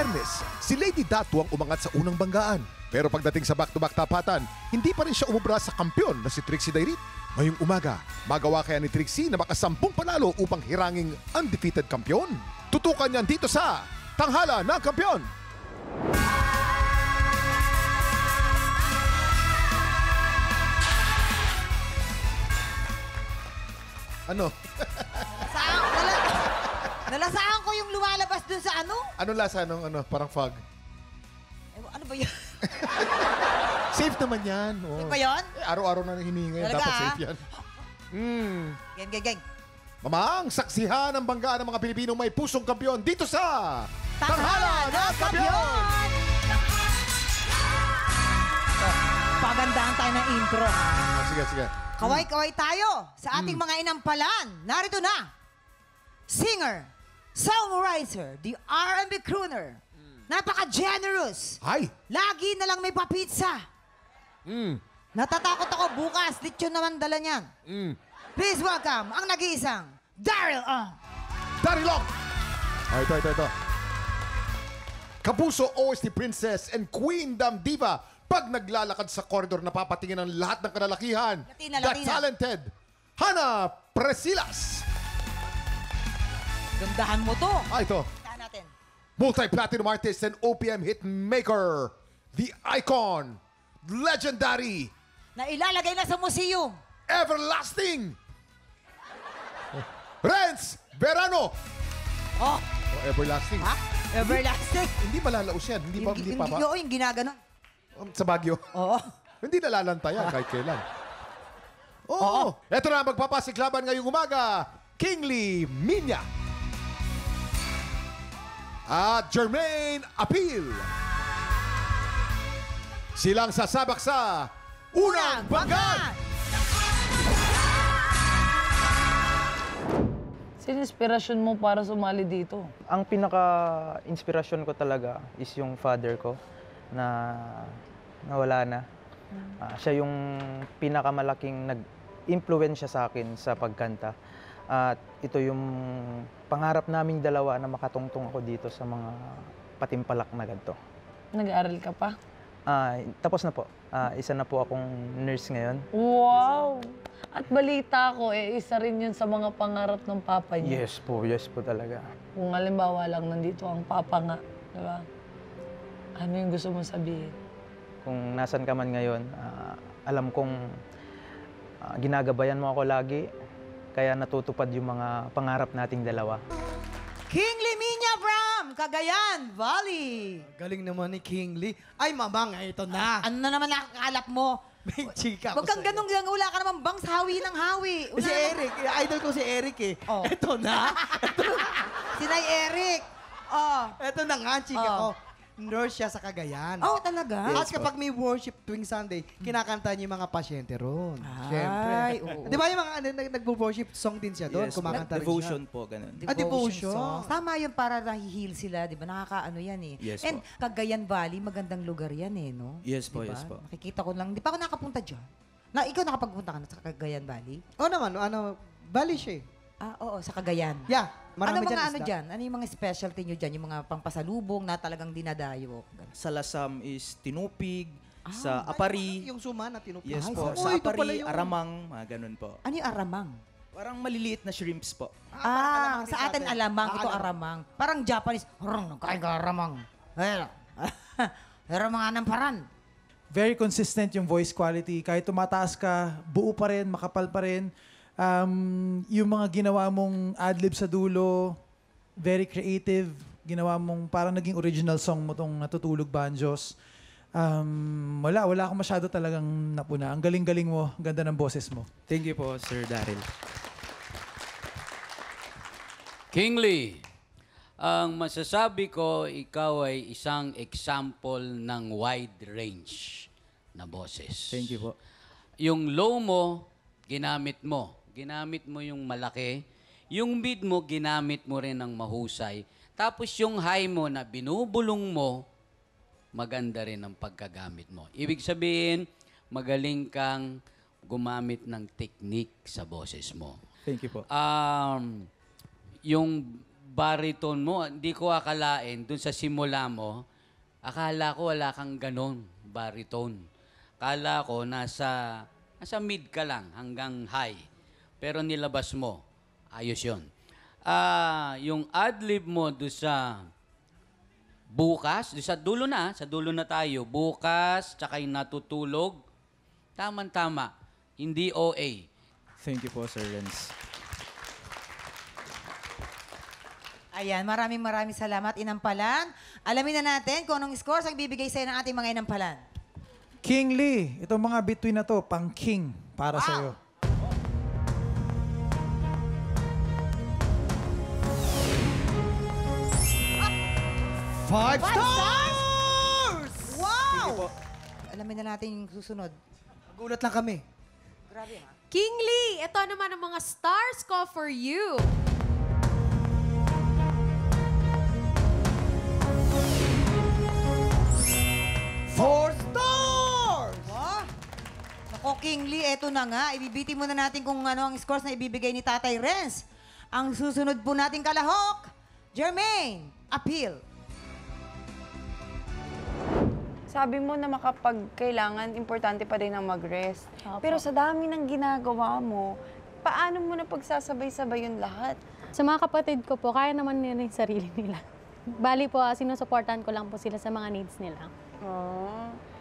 Biyernes, si Lady Datu ang umangat sa unang banggaan. Pero pagdating sa back-to-back tapatan, hindi pa rin siya umubra sa kampyon na si Trixie Dairit. Ngayong umaga, magawa kaya ni Trixie na makasampung panalo upang hiranging undefeated kampyon? Tutukan niyan dito sa Tanghala ng Kampyon! Ano? Nalasaan ko yung lumalabas dun sa ano? Anong lasa nung ano? Parang fog? Ano ba yun? Safe naman yan. Oh. Safe ba yun? Araw-araw na hininga yan. Talaga, Dapat safe yan. Geng. Mamang, saksihan ang banggaan ng mga Pilipinong may pusong kampyon dito sa Tanghala ng Kampyon! Pagandahan tayo ng intro. Sige. Kaway-kaway tayo sa ating mga inampalan. Narito na, singer, songwriter, the R&B crooner. Napaka-generous. Ay! Lagi na lang may papitsa. Natatakot ako bukas. Lechon naman dala niyan. Please welcome ang nag-iisang Daryl Ong. Daryl Ong! Ito. Kapuso OST Princess and Queen Dam Diva. Pag naglalakad sa koridor, napapatingin ang lahat ng kalalakihan. Latina. The talented Hannah Presilas. Gandahan mo to. Ito. Gandahan natin. Multi-platinum artist and OPM hit maker. The icon. Legendary. Na ilalagay na sa museum. Everlasting. Renz Verano. Oh, Everlasting. ha? Everlasting. Hindi malalaos yan. Hindi pa ba? Oo, yung ginaganon. Sa Baguio. Oo. Hindi nalalantayan kahit kailan. Oo. Ito na magpapasiklaban ngayong umaga. Kingly Minya. At Jermaine Apil. Silang sasabak sa Unang Banggaan! Sino inspirasyon mo para sumali dito? Ang pinaka-inspirasyon ko talaga is yung father ko na nawala na. Siya yung pinakamalaking nag-impluwensya sa akin sa pagkanta. At ito yung pangarap naming dalawa na makatungtong ako dito sa mga patimpalak na ganito. Nag-aaral ka pa? Tapos na po. Isa na po akong nurse ngayon. Wow! At balita ko, isa rin yun sa mga pangarap ng papa niya. Yes po talaga. Kung halimbawa lang nandito ang papa nga, di ba? Ano yung gusto mong sabihin? Kung nasan ka man ngayon, alam kong ginagabayan mo ako lagi, kaya natutupad yung mga pangarap nating dalawa. Kingly Minya from Cagayan Valley. Galing naman ni Kingly. Ay, mamang, ito na. Ano na naman nakakalap mo? May chika Huwag kang ganun, wala ka naman bang hawi ng hawi. Si Eric, idol ko si Eric eh. Oh. Ito na. Si Nay Eric. Oh. Ito na nga, chika Oh. ko. Nurse siya sa Cagayan. Oh, talaga? At kapag may worship tuwing Sunday, kinakanta niya yung mga pasyente ron. Siyempre. Ay, oo. Di ba yung mga nag-worship song din siya doon? Yes, Kumakanta rin devotion siya. po, ganun. Devotion. songs. Tama yun para nahihil sila, di ba? Nakakaano yan eh. Yes And po. Cagayan Valley, magandang lugar yan eh, no? Yes po, Diba? yes po. Nakikita ko lang, di pa ako nakapunta dyan. Ikaw nakapagpunta ka na sa Cagayan Valley? Oo naman, bali siya eh. Oo, sa Cagayan. Yeah, marami Ano mga dyan ano isda. dyan? Ano yung mga specialty nyo dyan? Yung mga pangpasalubong na talagang dinadayo? Sa Lasam is tinupig, sa Apari, Yung suma na tinupad. yes Ay, po, sa- sa Oh, ito pala Apari, yun. aramang, mga ganun po. Ano yung aramang? Parang maliliit na shrimps po. alamang din Sa atin alamang, ito alamang. aramang. Parang Japanese, kain ka aramang. Aramang ng paran. Very consistent yung voice quality. Kahit tumataas ka, buo pa rin, makapal pa rin. Yung mga ginawa mong adlib sa dulo, very creative. Ginawa mong parang naging original song mo tong Natutulog Banjos. Wala akong masyado talagang napuna. Ang galing-galing mo, ang ganda ng boses mo. Thank you po, Sir Daryl. Kingly, ang masasabi ko, ikaw ay isang example ng wide range na boses. Thank you po. Yung low mo, ginamit mo. Ginamit mo yung malaki. Yung mid mo, ginamit mo rin ng mahusay. Tapos yung high mo na binubulong mo, maganda rin ang pagkagamit mo. Ibig sabihin, magaling kang gumamit ng technique sa boses mo. Thank you po. Yung bariton mo, hindi ko akalain, dun sa simula mo, akala ko wala kang ganon, bariton. Akala ko nasa mid ka lang, hanggang high. Pero nilabas mo, ayos yun. Yung adlib mo doon sa bukas, doon sa dulo na tayo, bukas, tsaka yung natutulog, tama-tama, hindi OA. Thank you po, Sir Renz. Ayan, maraming salamat, Inampalan. Alamin na natin kung anong scores ang bibigay sa'yo ng ating mga Inampalan. King Lee, itong mga between na to, pang king para sa'yo. Five Five stars! Wow! Alamin na natin yung susunod. Gulat lang kami. Grabe, ha? King Lee, ito naman ang mga stars ko for you. Four stars! Wow! Nako, King Lee, eto na nga. Ibibiti muna natin kung ano ang scores na ibibigay ni Tatay Renz. Ang susunod po nating kalahok, Jermaine, appeal. Sabi mo na makapag kailangan, importante pa rin ang mag-rest. Pero sa dami ng ginagawa mo, paano mo na pagsasabay-sabay yung lahat? Sa mga kapatid ko po, kaya naman nila yung sarili nila. Bali po, sinusuportahan ko lang po sila sa mga needs nila.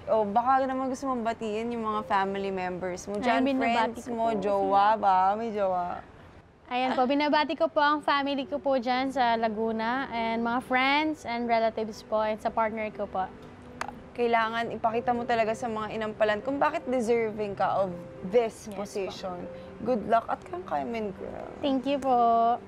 O baka naman gusto mong batiin yung mga family members mo. Diyan, binabati friends ko mo, po. jowa ba? May jowa. Ayan po, binabati ko po ang family ko po dyan sa Laguna and mga friends and relatives po and sa partner ko po. Kailangan ipakita mo talaga sa mga inampalan kung bakit deserving ka of this position. Good luck at kang kaimin, girl. Thank you po.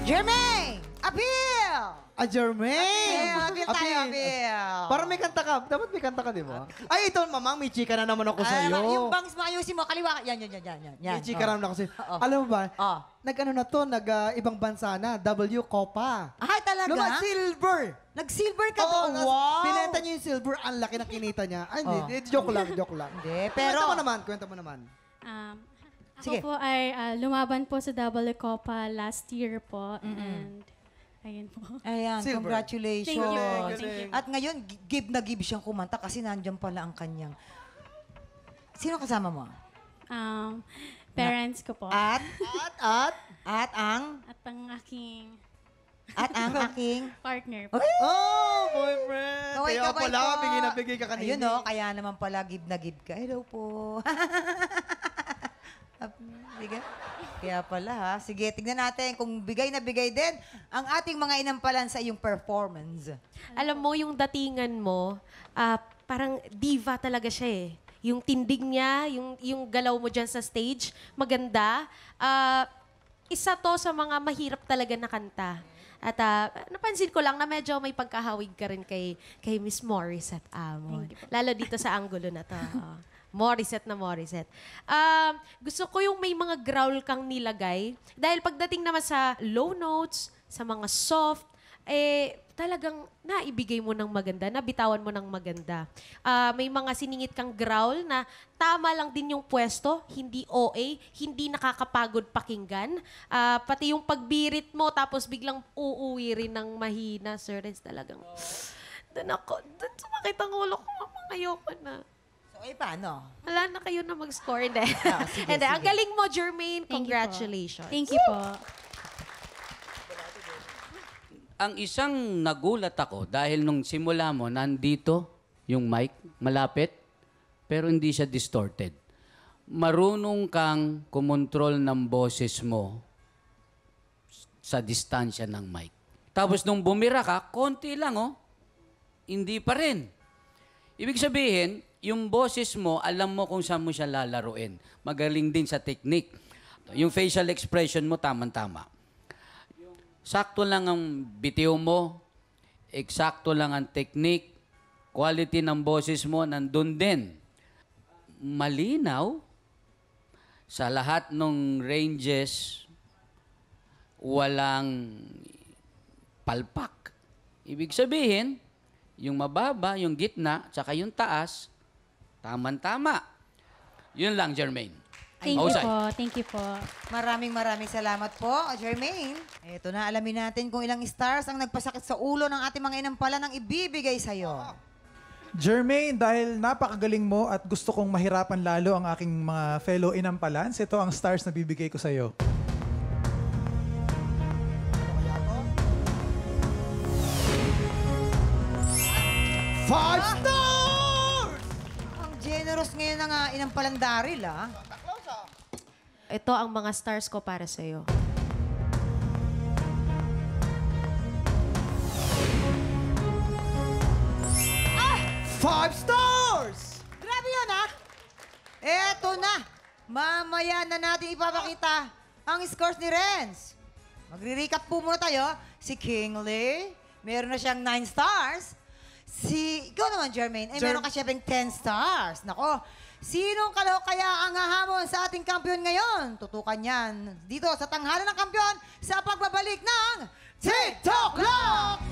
Jermaine, appeal! Jermaine! Appeal tayo, appeal. Parang may kanta ka. Dapat may kanta ka, di ba? Ay, ito, mamang, may chika na naman ako sa'yo. Yung bangs mo, ayusin mo, kaliwa. Yan. May chika na naman ako sa'yo. Oo. Alam mo ba, Oh. nag-ano na to, ibang bansa na, W Copa. Ay, talaga? Naman, silver! Nag-silver ka Oo, doon. Wow! binenta niya yung silver, ang laki ng kinita niya. Ay, Oh. hindi, joke lang. Hindi, pero... Kwento mo naman. Sige. Ako po ay lumaban po sa Double Copa last year po. And ayun po. Ayan, Silver. congratulations. Thank you. At ngayon, give na give siyang kumanta kasi nandiyan pala ang kanyang... Sino kasama mo? Parents ko po. At ang aking... Partner Okay. Oh, boyfriend! Kaway, Kaya kaway pala, po. bigay na bigay ka kanina. Ayun no, kaya naman pala give na give ka. Hello po. Sige. Kaya pala ha. Sige, tignan natin kung bigay na bigay din ang ating mga inampalan sa iyong performance. Alam mo, yung datingan mo, parang diva talaga siya eh. Yung tindig niya, yung galaw mo dyan sa stage, maganda. Isa to sa mga mahirap talaga na kanta. At napansin ko lang na medyo may pagkahawig ka rin kay Miss Morissette Amon. Lalo dito sa angulo na to. Morissette na Morissette. Gusto ko yung may mga growl kang nilagay. Dahil pagdating naman sa low notes, sa mga soft, talagang naibigay mo ng maganda, nabitawan mo ng maganda. May mga siningit kang growl na tama lang din yung pwesto, hindi OA, hindi nakakapagod pakinggan. Pati yung pagbirit mo, tapos biglang uuwi rin ng mahina, sir, it's talagang... Doon sumakit ang ulo ko, mamang ayoko na. So, paano? Wala na kayo na mag-score, hindi. Sige, Hindi, ang sige. galing mo, Jermaine. Thank you po. Congratulations. Thank you po. Ang isang nagulat ako dahil nung simula mo, nandito yung mic, malapit, pero hindi siya distorted. Marunong kang kumontrol ng boses mo sa distansya ng mic. Tapos nung bumira ka, konti lang, hindi pa rin. Ibig sabihin, yung boses mo, alam mo kung saan mo siya lalaruin. Magaling din sa technique. Yung facial expression mo, tamang-tama. Sakto lang ang bitiw mo, eksakto lang ang technique, quality ng boses mo, nandun din. Malinaw, sa lahat ng ranges, walang palpak. Ibig sabihin, yung mababa, yung gitna, tsaka yung taas, tamang-tama. Yun lang, Jermaine. Thank you Mahusay. po. Thank you po. Maraming salamat po, Jermaine. Ito na, alamin natin kung ilang stars ang nagpasakit sa ulo ng ating mga inampala nang ibibigay sa'yo. Jermaine, dahil napakagaling mo at gusto kong mahirapan lalo ang aking mga fellow inampalans, ito ang stars na bibigay ko sa'yo. Five stars! Ang generous ngayon ng inampalang Daryl, ah. Ito ang mga stars ko para sa'yo. Five stars! Grabe yun, ah! Eto na! Mamaya na natin ipapakita ang scores ni Renz. Magre-recap po muna tayo. Si Kingsley, meron na siyang 9 stars. Ikaw naman, Jermaine, meron ka siyang 10 stars. Nako, sinong kalahok kaya ang hahamon sa ating kampiyon ngayon? Tutukan yan dito sa tanghalan ng kampiyon sa pagbabalik ng TikTok Clock!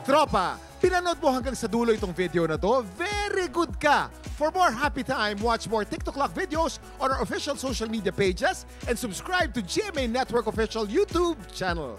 Tropa, pinanood mo hanggang sa dulo itong video na to, very good ka! For more happy time, watch more TikTok Clock videos on our official social media pages and subscribe to GMA Network official YouTube channel.